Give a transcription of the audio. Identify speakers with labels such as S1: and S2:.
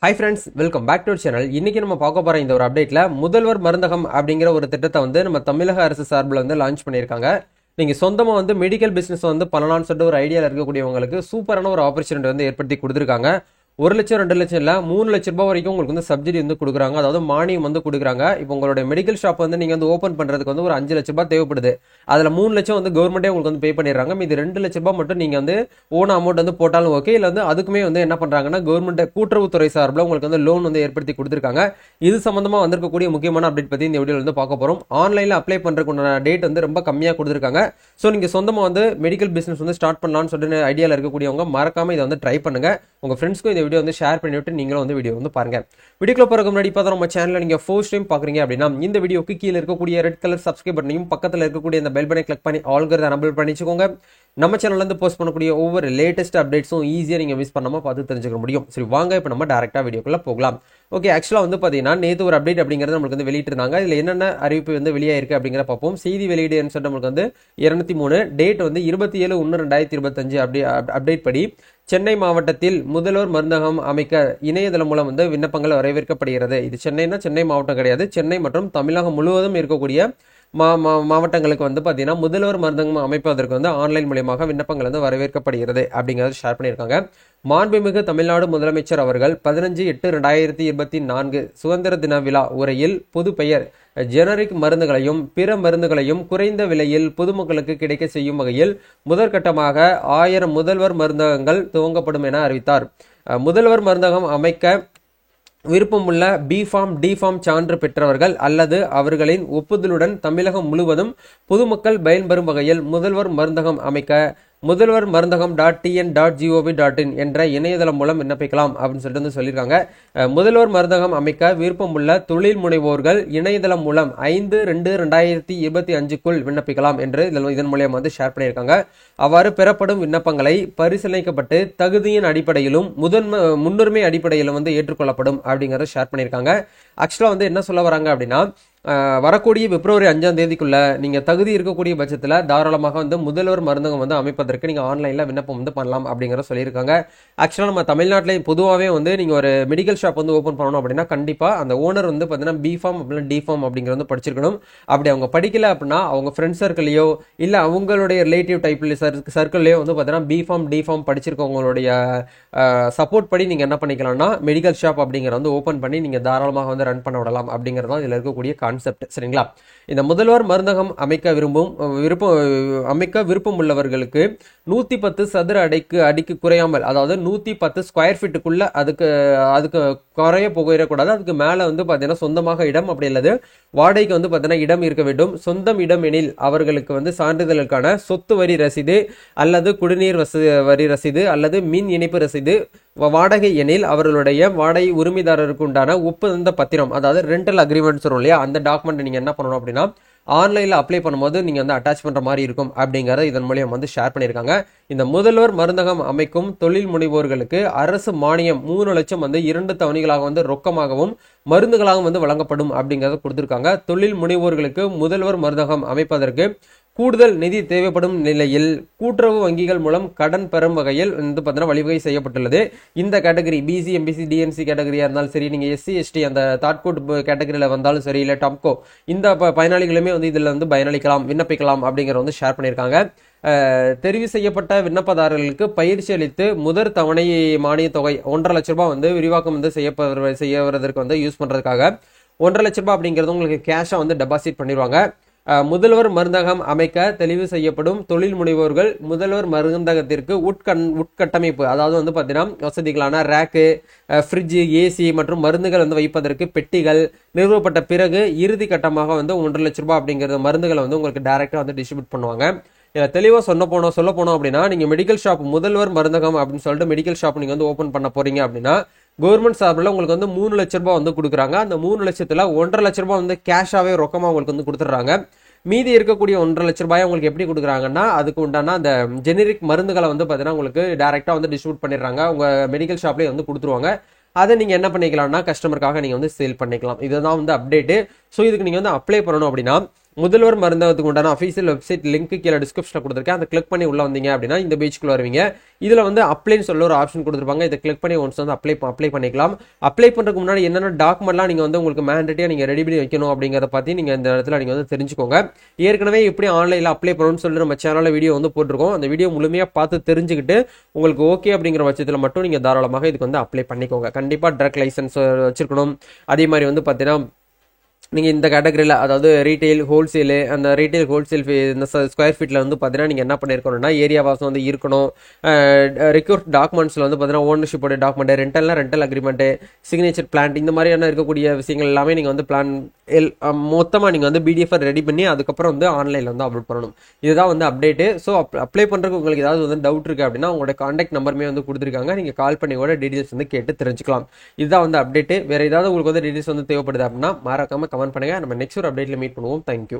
S1: Hi friends, welcome back to our channel. இன்னைக்கு நம்ம பார்க்க போற இந்த ஒரு அப்டேட்ல முதல்வர் மருந்தகம் அப்படிங்கிற ஒரு திட்டத்தை வந்து நம்ம தமிழக அரசு சார்பில் வந்து லான்ச் பண்ணியிருக்காங்க. நீங்க சொந்தமா வந்து மெடிக்கல் பிசினஸ் வந்து பண்ணலாம்னு சொல்லிட்டு ஒரு ஐடியால இருக்கக்கூடியவங்களுக்கு சூப்பரான ஒரு ஆப்பர்ச்சுனிட்டி வந்து ஏற்படுத்தி கொடுத்துருக்காங்க. 1 லட்சம் 2 லட்சம் இல்ல 3 லட்சம் ரூபாய் வரைக்கும் உங்களுக்கு வந்து சப்சிடி வந்து கொடுக்குறாங்க. அதாவது மானியம் வந்து கொடுக்குறாங்க. இப்போ உங்களுடைய மெடிக்கல் ஷாப் வந்து நீங்க வந்து ஓபன் பண்றதுக்கு வந்து ஒரு 5 லட்சம் ரூபாய் தேவைப்படுது. அதுல 3 லட்சம் வந்து கவர்மெண்டே உங்களுக்கு வந்து பே பண்ணிடுறாங்க. மீதி 2 லட்சம் ரூபாய் மட்டும் நீங்க வந்து ஓன் அமௌண்ட் வந்து போட்டாலும் ஓகே. இல்ல வந்து அதுக்குமே வந்து என்ன பண்றாங்கன்னா கவர்மெண்ட் கூட்டுறவுத்துறை சார்பில் உங்களுக்கு வந்து லோன் வந்து ஏற்படுத்தி கொடுத்துருக்காங்க. இது சம்பந்தமா வந்திருக்கக்கூடிய முக்கியமான அப்டேட் பத்தி இந்த வீடியோல வந்து பார்க்க போறோம். ஆன்லைன்ல அப்ளை பண்றதுக்கான டேட் வந்து ரொம்ப கம்மியா கொடுத்துருக்காங்க. சோ நீங்க சொந்தமா வந்து மெடிக்கல் பிசினஸ் வந்து ஸ்டார்ட் பண்ணலாம்னு சொல்லிட்டு ஐடியால இருக்கக்கூடியவங்க மறக்காம இதை வந்து ட்ரை பண்ணுங்க. உங்க ஃப்ரெண்ட்ஸ்க்கும் இந்த வீடியோ வந்து ஷேர் பண்ணி நீங்களும் வந்து வீடியோ வந்து பாருங்க. வீடியோக்குள்ள போறதுக்கு முன்னாடி பார்த்தா நம்ம சேனல்ல நீங்க ஃபர்ஸ்ட் டைம் பாக்குறீங்க அப்படின்னா இந்த வீடியோக்கு கீழ இருக்கக்கூடிய ரெட் கலர் சப்ஸ்கிரைப் பட்டனையும் பக்கத்துல இருக்கக்கூடிய இந்த பெல் பட்டனை கிளிக் பண்ணி ஆல்ங்கிறத எனேபிள் பண்ணிச்சுக்கோங்க. நம்ம சேனல்ல இருந்து போஸ்ட் பண்ணக்கூடிய ஒவ்வொரு லேட்டஸ்ட் அப்டேட்ஸும் ஈஸியா நீங்க மிஸ் பண்ணாம பார்த்து தெரிஞ்சுக்க முடியும். சரி வாங்க இப்போ நம்ம டைரக்டா வீடியோக்குள்ள போகலாம். ஓகே, ஆக்சுவலா வந்து பாத்தீங்கன்னா நேத்து ஒரு அப்டேட் அப்படிங்கறது நமக்கு வந்து வெளியிட்டு இருந்தாங்க. இதுல என்னென்ன அறிவிப்பு வந்து வெளியாயிருக்கு அப்படிங்கறத பார்ப்போம். செய்தி வெளியீடுன்னு சொல்லிட்டு நமக்கு வந்து 203 டேட் வந்து 27/1/2025 அப்டேட் படி சென்னை மாவட்டத்தில் முதல்வர் மருந்தகம் அமைக்க இணையதளம் மூலம் வந்து விண்ணப்பங்கள் வரவேற்கப்படுகிறது. இது சென்னைனா சென்னை மாவட்டம் கிடையாது, சென்னை மற்றும் தமிழகம் முழுவதும் இருக்கக்கூடிய மாவட்டங்களுக்கு வந்து பாத்தீங்கன்னா முதல்வர் மருந்தகம் அமைப்பதற்கு வந்து ஆன்லைன் மூலமாக விண்ணப்பங்கள் வந்து வரவேற்கப்படுகிறது அப்படிங்கறது ஷேர் பண்ணியிருக்காங்க. மாண்புமிகு தமிழ்நாடு முதலமைச்சர் அவர்கள் 15/8/2024 சுதந்திர தின விழா உரையில் பொது பெயர் ஜெனரிக் மருந்துகளையும் பிற மருந்துகளையும் குறைந்த விலையில் பொதுமக்களுக்கு கிடைக்க செய்யும் வகையில் முதற்கட்டமாக 1000 முதல்வர் மருந்தகங்கள் துவங்கப்படும் என அறிவித்தார். முதல்வர் மருந்தகம் அமைக்க விருப்பமுள்ள B.Pharm D.Pharm சான்று பெற்றவர்கள் அல்லது அவர்களின் ஒப்புதலுடன் தமிழகம் முழுவதும் பொதுமக்கள் பயன்பெறும் வகையில் முதல்வர் மருந்தகம் அமைக்க முதல்வர் மருந்தகம் .tn.gov.in என்ற இணையதளம் மூலம் விண்ணப்பிக்கலாம் அப்படின்னு சொல்லிட்டு வந்து சொல்லியிருக்காங்க. முதல்வர் மருந்தகம் அமைக்க விருப்பமுள்ள தொழில் முனைவோர்கள் இணையதளம் மூலம் 5/2/2025க்குள் விண்ணப்பிக்கலாம் என்று இதன் மூலம் வந்து ஷேர் பண்ணியிருக்காங்க. அவ்வாறு பெறப்படும் விண்ணப்பங்களை பரிசீலிக்கப்பட்டு தகுதியின் அடிப்படையிலும் முன்னுரிமை அடிப்படையிலும் வந்து ஏற்றுக்கொள்ளப்படும் அப்படிங்கறத ஷேர் பண்ணியிருக்காங்க. ஆக்சுவலா வந்து என்ன சொல்ல வராங்க அப்படின்னா வரக்கூடிய பிப்ரவரி 5ஆம் தேதிக்குள்ள நீங்க தகுதி இருக்கக்கூடிய பட்சத்துல தாராளமாக வந்து முதல்வர் மருந்தகம் வந்து அமைப்பதற்கு நீங்க ஆன்லைன்ல விண்ணப்பம் வந்து பண்ணலாம் அப்படிங்கறத சொல்லியிருக்காங்க. ஆக்சுவலா நம்ம தமிழ்நாட்டிலே பொதுவாகவே வந்து நீங்க ஒரு மெடிக்கல் ஷாப் வந்து ஓபன் பண்ணணும் அப்படின்னா கண்டிப்பா அந்த ஓனர் வந்து பாத்தீங்கன்னா B.Pharm அப்படின்னா D.Pharm அப்படிங்கறது வந்து படிச்சிருக்கணும். அப்படி அவங்க படிக்கல அப்படின்னா அவங்க ஃப்ரெண்ட் சர்க்கிளையோ இல்ல அவங்களுடைய ரிலேட்டிவ் டைப்ல சர்க்கிள்லயோ வந்து பாத்தீங்கன்னா B.Pharm D.Pharm படிச்சிருக்கவங்களுடைய சப்போர்ட் படி நீங்க என்ன பண்ணிக்கலாம்னா மெடிக்கல் ஷாப் அப்படிங்கறத வந்து ஓபன் பண்ணி நீங்க தாராளமாக வந்து ரன் பண்ண விடலாம் அப்படிங்கறத இதுல இருக்கக்கூடிய கான்செப்ட். சரிங்களா? இந்த முதல்வர் மருந்தகம் அமைக்க விருப்பம் உள்ளவர்களுக்கு 110 சதுர அடிக்கு குறையாமல், அதாவது 110 ஸ்கொயர் ஃபீட்டுக்குள்ள அதுக்கு குறைய போயிடக்கூடாது. அதுக்கு மேல வந்து பாத்தீங்கன்னா சொந்தமாக இடம் அப்படி இல்லது வாடகைக்கு வந்து பாத்தீங்கன்னா இடம் இருக்க வேண்டும். சொந்தம் இடம் எனில் அவர்களுக்கு வந்து சான்றிதழுக்கான சொத்து வரி ரசீது அல்லது குடிநீர் வரி ரசீது அல்லது மின் இணைப்பு ரசீது, வாடகை எனில் அவர்களுடைய வாடகை உரிமைதாரருக்கு உண்டான ஒப்பந்த பத்திரம், அதாவது ரெண்டல் அக்ரிமெண்ட் சொல்றோம் இல்லையா, அந்த டாக்குமெண்ட் நீங்க என்ன பண்ணணும் அப்படின்னா ஆன்லைன்ல அப்ளை பண்ணும்போது நீங்க வந்து அட்டாச் பண்ற மாதிரி இருக்கும் அப்படிங்கறத இதன் மூலம் வந்து ஷேர் பண்ணியிருக்காங்க. இந்த முதல்வர் மருந்தகம் அமைக்கும் தொழில் முனைவோர்களுக்கு அரசு மானியம் 3 லட்சம் வந்து 2 தவணைகளாக வந்து ரொக்கமாகவும் மருந்துகளாகவும் வந்து வழங்கப்படும் அப்படிங்கறத கொடுத்திருக்காங்க. தொழில் முனைவோர்களுக்கு முதல்வர் மருந்தகம் அமைப்பதற்கு கூடுதல் நிதி தேவைப்படும் நிலையில் கூட்டுறவு வங்கிகள் மூலம் கடன் பெறும் வகையில் வந்து பார்த்தீங்கன்னா வழிவகை செய்யப்பட்டுள்ளது. இந்த கேட்டகரி BC MBC DNC கேட்டகரியா இருந்தாலும் சரி, நீங்க SC ST அந்த தாட்கோட் கேட்டகரியில வந்தாலும் சரி, இல்ல டாப்கோ இந்த பயனாளிகளுமே வந்து இதுல வந்து பயனளிக்கலாம் விண்ணப்பிக்கலாம் அப்படிங்கறத வந்து ஷேர் பண்ணியிருக்காங்க. தெரிவு செய்யப்பட்ட விண்ணப்பதாரர்களுக்கு பயிற்சி அளித்து முதற் தவணை மானிய தொகை 1.5 லட்சம் ரூபாய் வந்து விரிவாக்கம் வந்து செய்யப்படுவதற்கு வந்து யூஸ் பண்றதுக்காக 1.5 லட்சம் ரூபாய் அப்படிங்கிறது உங்களுக்கு கேஷா வந்து டெபாசிட் பண்ணிடுவாங்க. முதல்வர் மருந்தகம் அமைக்க தெளிவு செய்யப்படும் தொழில் முனைவோர்கள் முதல்வர் மருந்தகத்திற்கு உட்கட்டமைப்பு, அதாவது வந்து பாத்தீங்கன்னா வசதிகளான ரேக்கு, ஃப்ரிட்ஜ், AC மற்றும் மருந்துகள் வந்து வைப்பதற்கு பெட்டிகள் நிறுவப்பட்ட பிறகு இறுதி கட்டமாக வந்து 1.5 லட்சம் ரூபாய் அப்படிங்கிறது மருந்துகளை வந்து உங்களுக்கு டைரக்டா வந்து டிஸ்ட்ரிபியூட் பண்ணுவாங்க. தெளிவா சொல்ல போனோம் அப்படின்னா நீங்க மெடிக்கல் ஷாப் முதல்வர் மருந்தகம் அப்படின்னு சொல்லிட்டு மெடிக்கல் ஷாப் நீங்க வந்து ஓபன் பண்ண போறீங்க அப்படின்னா கவர்மெண்ட் சார்பில் உங்களுக்கு வந்து 3 லட்சம் ரூபாய் வந்து கொடுக்குறாங்க. அந்த 3 லட்சத்துல 1.5 லட்சம் ரூபாய் வந்து கேஷாவே ரொக்கமா உங்களுக்கு வந்து கொடுத்துட்றாங்க. மீதி இருக்கக்கூடிய 1.5 லட்சம் ரூபாய் உங்களுக்கு எப்படி கொடுக்குறாங்கன்னா அதுக்கு உண்டான அந்த ஜெனரிக் மருந்துகளை வந்து பாத்தீங்கன்னா உங்களுக்கு டைரக்டா வந்து டிஸ்ட்ரிபியூட் பண்ணிடுறாங்க. உங்க மெடிக்கல் ஷாப்லயே வந்து கொடுத்துருவாங்க. அதை நீங்க என்ன பண்ணிக்கலாம்னா கஸ்டமருக்காக நீங்க வந்து சேல் பண்ணிக்கலாம். இதுதான் வந்து அப்டேட். ஸோ இதுக்கு நீங்க வந்து அப்ளை பண்ணணும் அப்படின்னா முதல்வர் மருந்தகத்துக்கு உண்டான அஃபீஷியல் வெப்சைட் லிங்க் கீழே டிஸ்கிரிப்ஷனில் கொடுத்துருக்கேன். அதை கிளிக் பண்ணி உள்ள வந்தீங்க அப்படின்னா இந்த பேஜ்க்குள்ள வருவீங்க. இதில் வந்து அப்ளைன்னு சொல்ல ஒரு ஆப்ஷன் கொடுத்துருப்பாங்க. இதை கிளிக் பண்ணி ஒன்ஸ் வந்து அப்ளை பண்ணிக்கலாம். அப்ளை பண்ணுறதுக்கு முன்னாடி என்னென்ன டாக்குமெண்ட்லாம் நீங்கள் வந்து உங்களுக்கு மேண்டேட்டியாக நீங்கள் ரெடி பண்ணி வைக்கணும் அப்படிங்கிறத பற்றி நீங்கள் இந்த இடத்துல நீங்கள் வந்து தெரிஞ்சுக்கோங்க. ஏற்கனவே எப்படி ஆன்லைனில் அப்ளை பண்ணணும்னு சொல்லி நம்ம சேனலில் வீடியோ வந்து போட்டிருக்கோம். அந்த வீடியோ முழுமையாக பார்த்து தெரிஞ்சுக்கிட்டு உங்களுக்கு ஓகே அப்படிங்கிற பட்சத்தில் மட்டும் நீங்கள் தாராளமாக இதுக்கு வந்து அப்ளை பண்ணிக்கோங்க. கண்டிப்பாக ட்ரக் லைசன்ஸ் வச்சிருக்கணும். அதே மாதிரி வந்து பார்த்தீங்கன்னா நீங்கள் இந்த கேட்டகரியில் அதாவது ரீட்டைல் ஹோல்சேலு அந்த ரீட்டைல் ஹோல்சேல் இந்த ஸ்கொயர் ஃபீட்டில் வந்து பார்த்தீங்கன்னா நீங்கள் என்ன பண்ணியிருக்கணும்னா ஏரியா வாசம் வந்து இருக்கணும். ரெக்யூர்ட் டாக்குமெண்ட்ஸில் வந்து பார்த்தீங்கன்னா ஓனர்ஷிப்போட document, rental agreement, signature plan, இந்த மாதிரியான இருக்கக்கூடிய விஷயங்கள் எல்லாமே நீங்கள் வந்து பிளான் மொத்தமாக நீங்கள் வந்து பிடிஎஃப் ரெடி பண்ணி அதுக்கப்புறம் வந்து ஆன்லைனில் வந்து அப்லோட் பண்ணணும். இதுதான் வந்து அப்டேட்டு. ஸோ அப்ளை பண்ணுறதுக்கு உங்களுக்கு ஏதாவது வந்து டவுட் இருக்குது அப்படின்னா உங்களோட கான்டாக்ட் நம்பருமே வந்து கொடுத்துருக்காங்க. நீங்கள் கால் பண்ணி கூட டீடைல்ஸ் வந்து கேட்டு தெரிஞ்சுக்கலாம். இதுதான் வந்து அப்டேட்டு. வேறு ஏதாவது உங்களுக்கு வந்து டீடைல்ஸ் வந்து தேவைப்படுது அப்படின்னா மறக்காம கமெண்ட் பண்ணுங்க. நம்ம நெக்ஸ்ட் ஒரு அப்டேட்ல மீட் பண்ணுவோம். தேங்க்யூ.